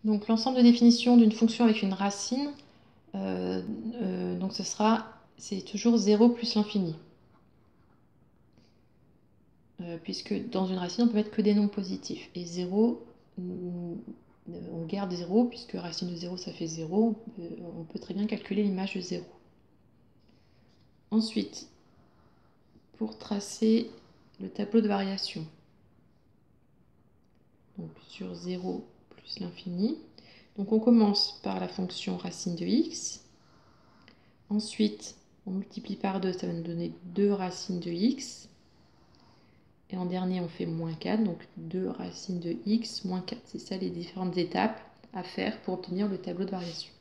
Donc l'ensemble de définition d'une fonction avec une racine, donc c'est toujours 0 plus l'infini. Puisque dans une racine, on peut mettre que des nombres positifs. Et 0, on garde 0, puisque racine de 0, ça fait 0. On peut très bien calculer l'image de 0. Ensuite, pour tracer le tableau de variation, donc sur 0 plus l'infini, donc on commence par la fonction racine de x. Ensuite, on multiplie par 2, ça va nous donner 2 racines de x. Et en dernier, on fait moins 4, donc 2 racines de x moins 4. C'est ça les différentes étapes à faire pour obtenir le tableau de variation.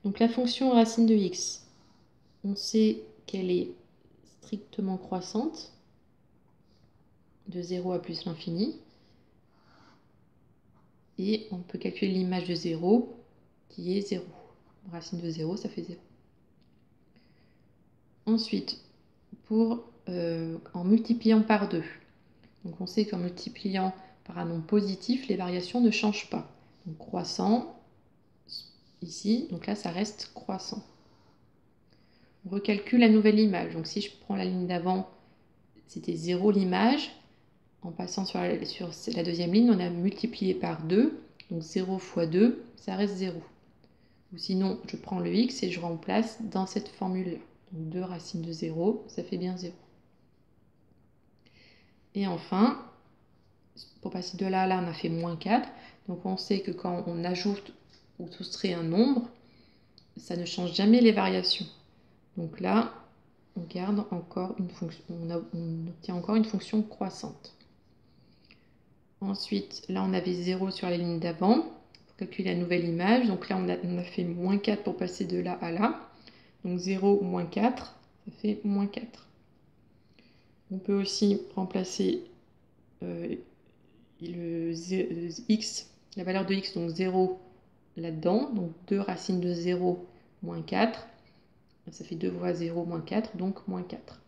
Donc la fonction racine de x, on sait qu'elle est strictement croissante, de 0 à plus l'infini. Et on peut calculer l'image de 0, qui est 0. Racine de 0, ça fait 0. Ensuite, en multipliant par 2, donc on sait qu'en multipliant par un nombre positif, les variations ne changent pas. Donc croissant, ici, donc là ça reste croissant. On recalcule la nouvelle image. Donc si je prends la ligne d'avant, c'était 0 l'image. En passant sur la deuxième ligne, on a multiplié par 2. Donc 0 fois 2, ça reste 0. Ou sinon, je prends le x et je remplace dans cette formule-là. Donc 2 racines de 0, ça fait bien 0. Et enfin, pour passer de là à là, on a fait moins 4. Donc on sait que quand on ajoute ou soustrait un nombre, ça ne change jamais les variations. Donc là, on garde encore une fonction, on obtient encore une fonction croissante. Ensuite, là, on avait 0 sur la ligne d'avant. Pour calculer la nouvelle image, donc là, on a fait moins 4 pour passer de là à là. Donc 0 moins 4, ça fait moins 4. On peut aussi remplacer x, la valeur de x, donc 0 là-dedans. Donc 2 racines de 0 moins 4. Ça fait 2 fois 0 moins 4, donc moins 4.